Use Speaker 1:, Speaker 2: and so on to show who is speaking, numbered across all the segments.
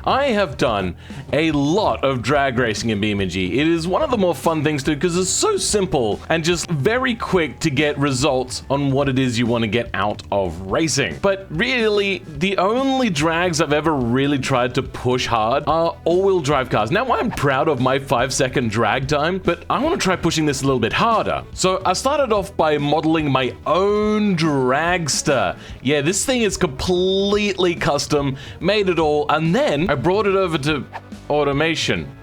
Speaker 1: I have done a lot of drag racing in BeamNG. It is one of the more fun things to do because it's so simple and just very quick to get results on what it is you want to get out of racing. But really, the only drags I've ever really tried to push hard are all-wheel drive cars. Now, I'm proud of my 5-second drag time, but I want to try pushing this a little bit harder. So I started off by modeling my own dragster. Yeah, this thing is completely custom, made it all, and then I brought it over to automation.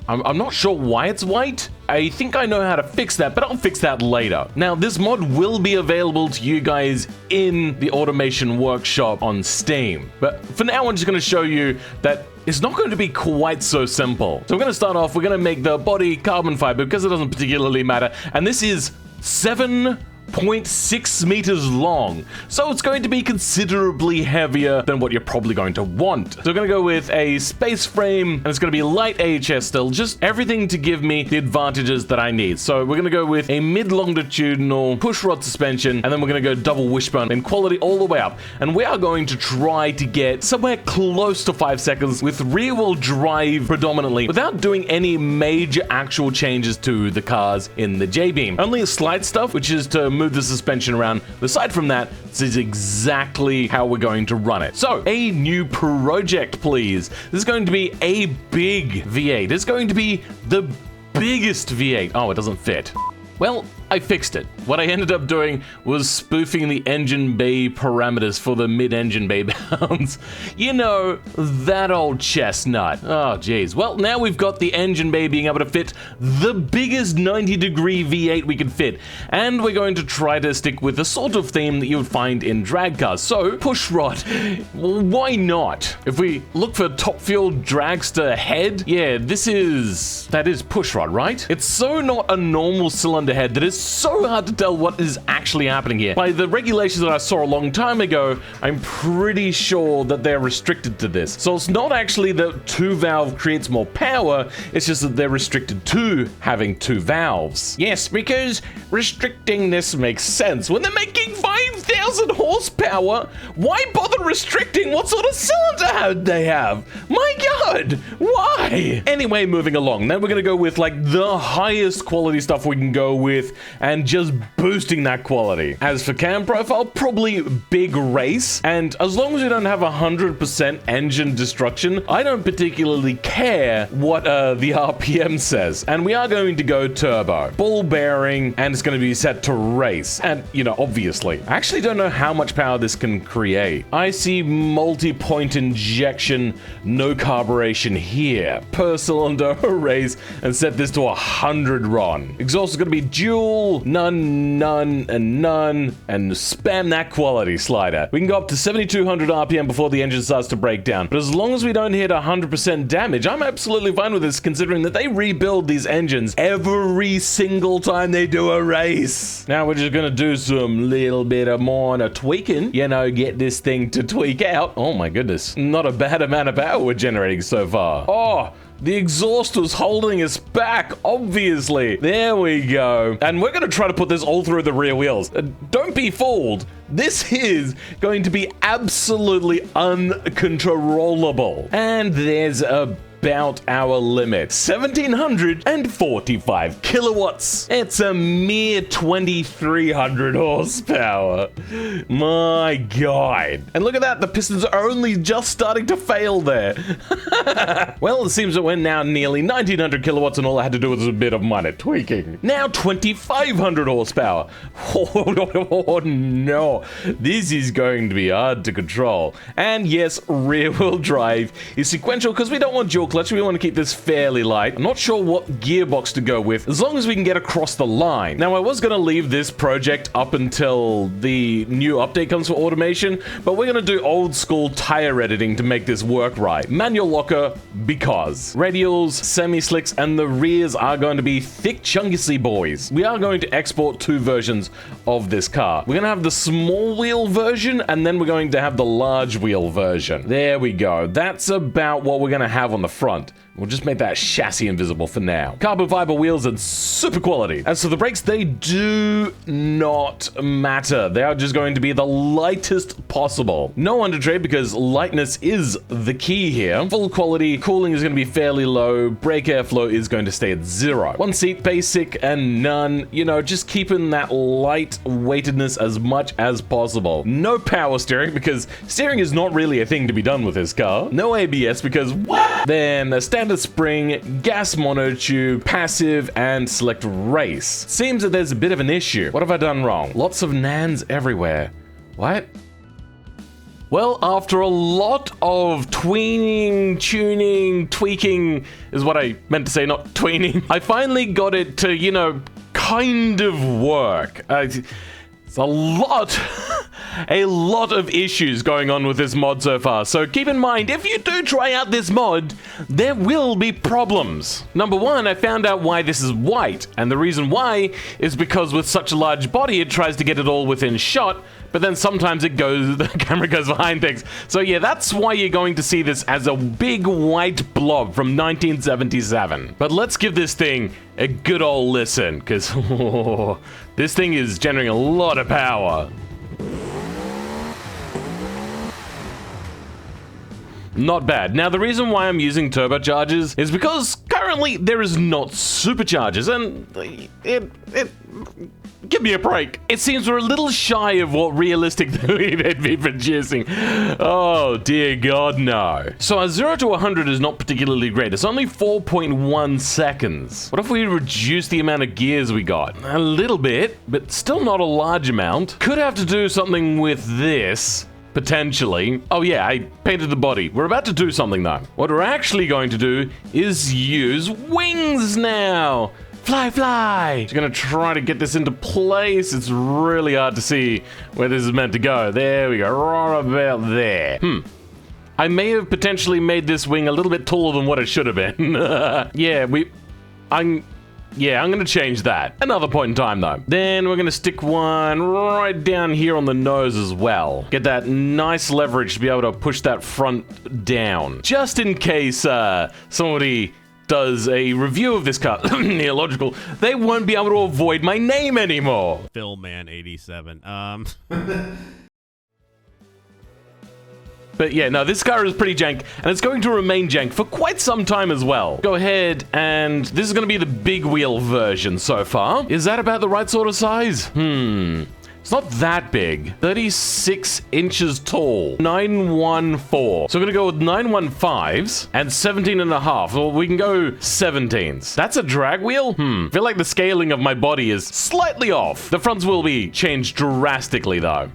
Speaker 1: I'm not sure why it's white. I think I know how to fix that, but I'll fix that later. Now, this mod will be available to you guys in the automation workshop on Steam. But for now, I'm just going to show you that it's not going to be quite so simple. So we're going to start off, we're going to make the body carbon fiber because it doesn't particularly matter. And this is 7.6 meters long, so it's going to be considerably heavier than what you're probably going to want. So we're going to go with a space frame, and it's going to be light AHS still, just everything to give me the advantages that I need. So we're going to go with a mid-longitudinal pushrod suspension, and then we're going to go double wishbone in quality all the way up. And we are going to try to get somewhere close to 5 seconds with rear-wheel drive predominantly, without doing any major actual changes to the cars in the jbeam. Only a slight stuff, which is to move the suspension around. Aside from that, this is exactly how we're going to run it. So, a new project, please. This is going to be a big V8. It's going to be the biggest V8. Oh, it doesn't fit. Well, I fixed it. What I ended up doing was spoofing the engine bay parameters for the mid-engine bay bounds. You know, that old chestnut. Oh, geez. Well, now we've got the engine bay being able to fit the biggest 90-degree V8 we can fit. And we're going to try to stick with the sort of theme that you would find in drag cars. So, pushrod. Why not? If we look for Top Fuel Dragster head, yeah, that is pushrod, right? It's so not a normal cylinder head that it's so hard to tell what is actually happening here. By the regulations that I saw a long time ago, I'm pretty sure that they're restricted to this. So it's not actually that 2-valve creates more power, it's just that they're restricted to having 2 valves. Yes, because restricting this makes sense. When they're making 5,000 horsepower, why bother restricting what sort of cylinder they have? My God, why? Anyway, moving along. Then we're gonna go with like the highest quality stuff we can go with, and just boosting that quality. As for cam profile, probably big race, and as long as we don't have 100% engine destruction, I don't particularly care what the RPM says. And we are going to go turbo, ball bearing, and it's going to be set to race. And, you know, obviously, I actually don't know how much power this can create. I see multi-point injection, no carburation here, per cylinder race, and set this to 100 RON. Exhaust is going to be dual, none, and spam that quality slider. We can go up to 7,200 RPM before the engine starts to break down. But as long as we don't hit 100% damage, I'm absolutely fine with this, considering that they rebuild these engines every single time they do a race. Now we're just gonna do some little bit of minor tweaking, you know, get this thing to tweak out. Oh my goodness, not a bad amount of power we're generating so far. Oh, the exhaust was holding us back, obviously. There we go. And we're going to try to put this all through the rear wheels. Don't be fooled. This is going to be absolutely uncontrollable. And there's about our limit. 1,745 kilowatts. It's a mere 2,300 horsepower. My God. And look at that, the pistons are only just starting to fail there. Well, it seems that we're now nearly 1,900 kilowatts, and all I had to do was a bit of minor tweaking. Now 2,500 horsepower. Oh no, this is going to be hard to control. And yes, rear-wheel drive is sequential because we don't want dual clutch. We want to keep this fairly light. I'm not sure what gearbox to go with, as long as we can get across the line. Now, I was going to leave this project up until the new update comes for automation, but we're going to do old school tire editing to make this work right. Manual locker, because radials, semi-slicks, and the rears are going to be thick chunky boys. We are going to export 2 versions of this car. We're going to have the small wheel version, and then we're going to have the large wheel version. There we go. That's about what we're going to have on the front. We'll just make that chassis invisible for now. Carbon fiber wheels and super quality. As for the brakes, they do not matter. They are just going to be the lightest possible. No undertrade because lightness is the key here. Full quality, cooling is going to be fairly low. Brake airflow is going to stay at 0. One seat, basic, and none. You know, just keeping that light weightedness as much as possible. No power steering because steering is not really a thing to be done with this car. No ABS because what? Then a standard spring, gas monotube, passive, and select race. Seems that there's a bit of an issue. What have I done wrong? Lots of nans everywhere. What? Well, after a lot of tweening, tuning, tweaking is what I meant to say, not tweening. I finally got it to, you know, kind of work. It's a lot of issues going on with this mod so far, so keep in mind, if you do try out this mod, there will be problems. Number one, I found out why this is white, and the reason why is because with such a large body, it tries to get it all within shot, but then sometimes the camera goes behind things. So yeah, that's why you're going to see this as a big white blob from 1977. But let's give this thing a good old listen, because this thing is generating a lot of power. Not bad. Now, the reason why I'm using turbochargers is because currently there is not superchargers, and give me a break. It seems we're a little shy of what realistically they'd be producing. Oh, dear God, no. So our 0 to 100 is not particularly great. It's only 4.1 seconds. What if we reduce the amount of gears we got? A little bit, but still not a large amount. Could have to do something with this. Potentially. Oh yeah, I painted the body. We're about to do something though. What we're actually going to do is use wings now. Fly, fly! Just gonna try to get this into place. It's really hard to see where this is meant to go. There we go, right about there. I may have potentially made this wing a little bit taller than what it should have been. I'm gonna change that. Another point in time though. Then we're gonna stick one right down here on the nose as well. Get that nice leverage to be able to push that front down. Just in case somebody does a review of this car, neological, they won't be able to avoid my name anymore.
Speaker 2: Philman87.
Speaker 1: But yeah, no, this car is pretty jank, and it's going to remain jank for quite some time as well. Go ahead, and this is going to be the big wheel version so far. Is that about the right sort of size? It's not that big. 36 inches tall. 914. So we're going to go with 915s and 17.5. Well, we can go 17s. That's a drag wheel? I feel like the scaling of my body is slightly off. The fronts will be changed drastically, though.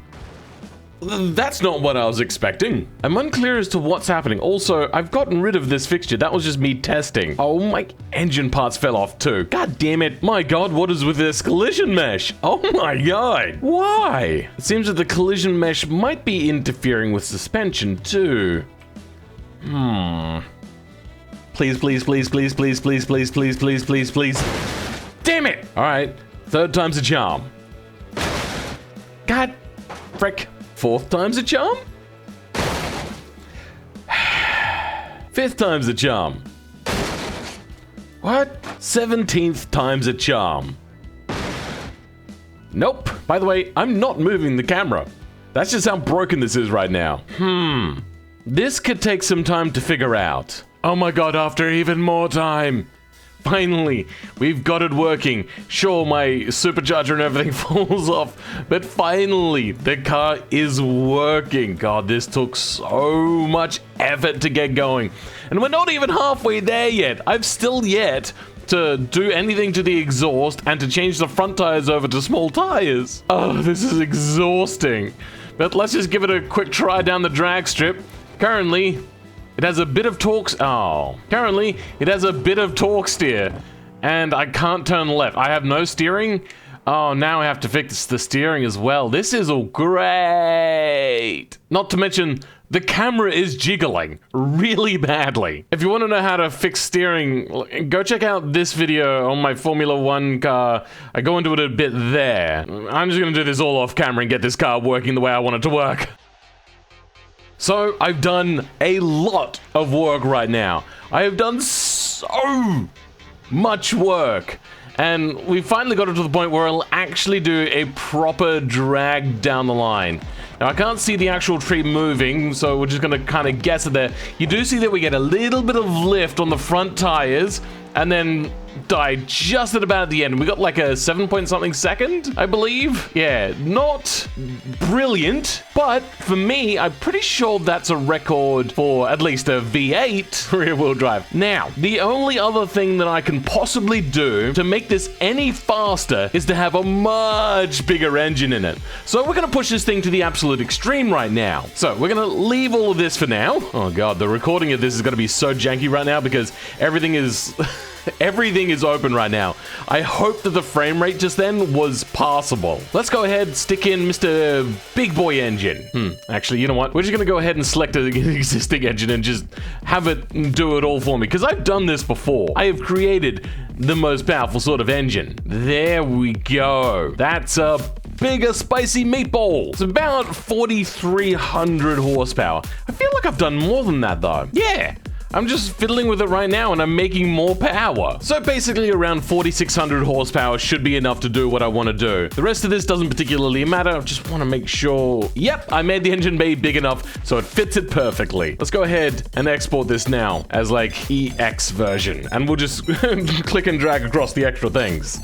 Speaker 1: That's not what I was expecting. I'm unclear as to what's happening. Also, I've gotten rid of this fixture. That was just me testing. Oh, my engine parts fell off too. God damn it. My God, what is with this collision mesh? Oh my God. Why? It seems that the collision mesh might be interfering with suspension too. Please, please, please, please, please, please, please, please, please, please, please. Damn it. All right. Third time's a charm. God frick. Fourth time's a charm? Fifth time's a charm. What? 17th time's a charm. Nope. By the way, I'm not moving the camera. That's just how broken this is right now. This could take some time to figure out. Oh my God, after even more time. Finally, we've got it working. Sure, my supercharger and everything falls off, but finally, the car is working. God, this took so much effort to get going. And we're not even halfway there yet. I've still yet to do anything to the exhaust and to change the front tires over to small tires. Oh, this is exhausting. But let's just give it a quick try down the drag strip. Currently, it has a bit of torque. Currently, it has a bit of torque steer, and I can't turn left. I have no steering. Oh, now I have to fix the steering as well. This is all great. Not to mention, the camera is jiggling really badly. If you want to know how to fix steering, go check out this video on my Formula 1 car. I go into it a bit there. I'm just going to do this all off camera and get this car working the way I want it to work. So, I've done a lot of work right now. I have done so so much work. And we finally got it to the point where I'll actually do a proper drag down the line. Now, I can't see the actual tree moving, so we're just going to kind of guess it there. You do see that we get a little bit of lift on the front tires, and then die just at about the end. We got like a 7-point-something second, I believe. Yeah, not brilliant, but for me, I'm pretty sure that's a record for at least a V8 rear-wheel drive. Now, the only other thing that I can possibly do to make this any faster is to have a much bigger engine in it. So we're going to push this thing to the absolute extreme right now. So we're going to leave all of this for now. Oh god, the recording of this is going to be so janky right now because everything is... everything is open right now. I hope that the frame rate just then was passable. Let's go ahead, stick in Mr. Big Boy Engine. Actually, you know what? We're just gonna go ahead and select an existing engine and just have it do it all for me. Because I've done this before. I have created the most powerful sort of engine. There we go. That's a bigger spicy meatball. It's about 4,300 horsepower. I feel like I've done more than that though. Yeah. I'm just fiddling with it right now and I'm making more power. So basically around 4,600 horsepower should be enough to do what I want to do. The rest of this doesn't particularly matter. I just want to make sure, yep, I made the engine bay big enough so it fits it perfectly. Let's go ahead and export this now as like EX version. And we'll just click and drag across the extra things.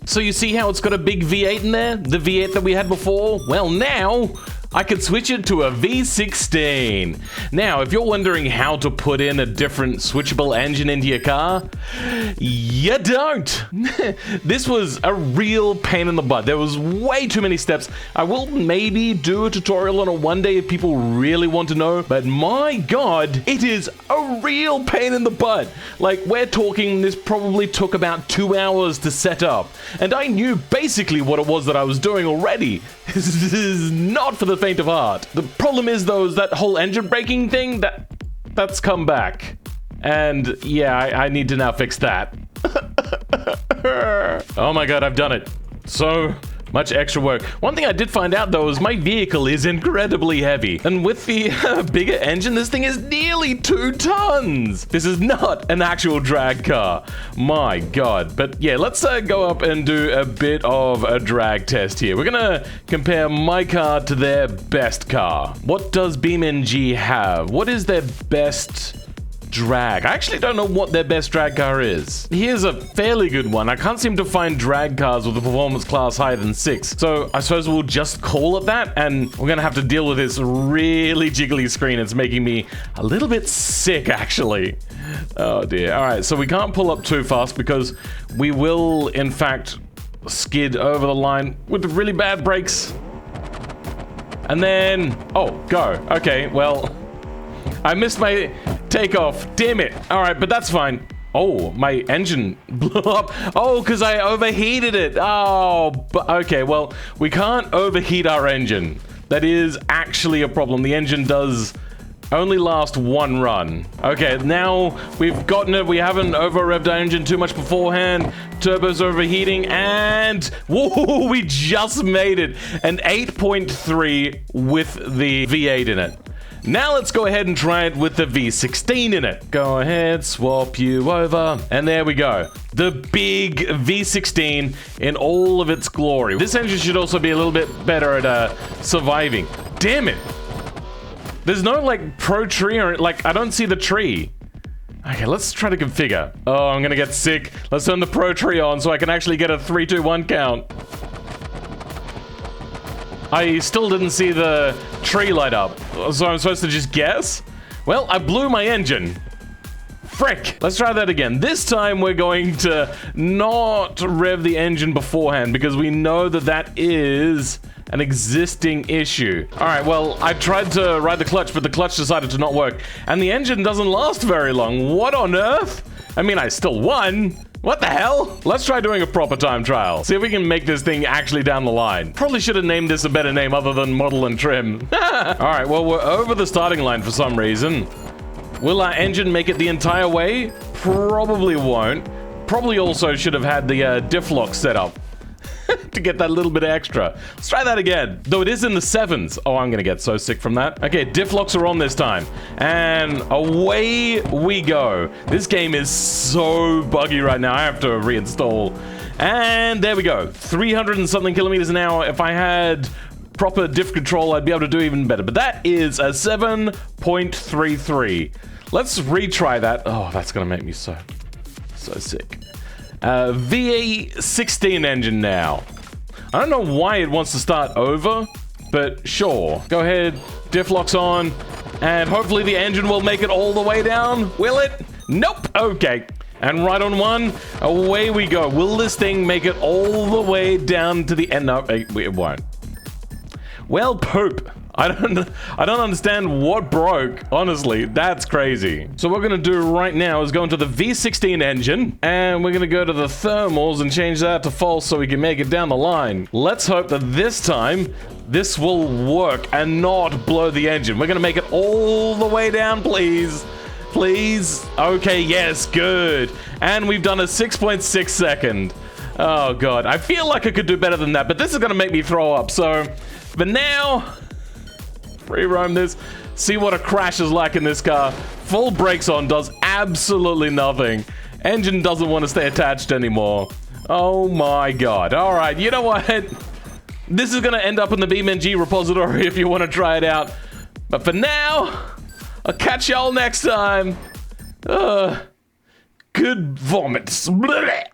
Speaker 1: So you see how it's got a big V8 in there? The V8 that we had before? Well, now I can switch it to a V16. Now, if you're wondering how to put in a different switchable engine into your car, you don't. This was a real pain in the butt. There was way too many steps. I will maybe do a tutorial on it one day if people really want to know, but my god, it is a real pain in the butt. Like, we're talking, this probably took about 2 hours to set up, and I knew basically what it was that I was doing already. This is not for the faint of heart. The problem is though, is that whole engine braking thing, that's come back. And yeah, I need to now fix that. Oh my god, I've done it. So much extra work. One thing I did find out though is my vehicle is incredibly heavy. And with the bigger engine, this thing is nearly 2 tons. This is not an actual drag car. My god. But yeah, let's go up and do a bit of a drag test here. We're gonna compare my car to their best car. What does BeamNG have? What is their best drag? I actually don't know what their best drag car is. Here's a fairly good one. I can't seem to find drag cars with a performance class higher than 6. So I suppose we'll just call it that, and we're gonna have to deal with this really jiggly screen. It's making me a little bit sick, actually. Oh dear. All right, so we can't pull up too fast because we will, in fact, skid over the line with the really bad brakes. And then, oh, go. Okay, well, I missed my takeoff. Damn it. All right, but that's fine. Oh, my engine blew up. Oh, because I overheated it. Oh, but okay, well, we can't overheat our engine. That is actually a problem. The engine does only last 1 run. Okay, now we've gotten it. We haven't over-revved our engine too much beforehand. Turbo's overheating, and whoa, we just made it. An 8.3 with the V8 in it. Now let's go ahead and try it with the V16 in it. Go ahead, swap you over, and there we go. The big V16 in all of its glory. This engine should also be a little bit better at surviving. Damn it. There's no, like, pro tree or, like, I don't see the tree. Okay, let's try to configure. Oh, I'm gonna get sick. Let's turn the pro tree on so I can actually get a 3, 2, 1 count. I still didn't see the tree light up, so I'm supposed to just guess? Well, I blew my engine. Frick! Let's try that again. This time we're going to not rev the engine beforehand because we know that that is an existing issue. All right, well, I tried to ride the clutch, but the clutch decided to not work, and the engine doesn't last very long. What on earth? I mean, I still won. What the hell? Let's try doing a proper time trial. See if we can make this thing actually down the line. Probably should have named this a better name other than model and trim. All right, well, we're over the starting line for some reason. Will our engine make it the entire way? Probably won't. Probably also should have had the diff lock set up. to get that little bit extra. Let's try that again. Though it is in the 7s. Oh, I'm gonna get so sick from that. Okay, diff locks are on this time. And away we go. This game is so buggy right now. I have to reinstall. And there we go. 300 and something kilometers an hour. If I had proper diff control, I'd be able to do even better. But that is a 7.33. Let's retry that. Oh, that's gonna make me so sick. V16 engine now. I don't know why it wants to start over, but sure. Go ahead, diff locks on, and hopefully the engine will make it all the way down. Will it? Nope. Okay. And right on one, away we go. Will this thing make it all the way down to the end? No, it won't. Well, poop. I don't understand what broke. Honestly, that's crazy. So what we're gonna do right now is go into the V16 engine, and we're gonna go to the thermals and change that to false so we can make it down the line. Let's hope that this time, this will work and not blow the engine. We're gonna make it all the way down, please. Please. Okay, yes, good. And we've done a 6.6 second. Oh god, I feel like I could do better than that, but this is gonna make me throw up. So, for now, free roam this, see what a crash is like in this car. Full brakes on does absolutely nothing. Engine doesn't want to stay attached anymore. Oh my god. All right, you know what? This is gonna end up in the BeamNG repository if you want to try it out. But for now, I'll catch y'all next time. Good vomits. Blech.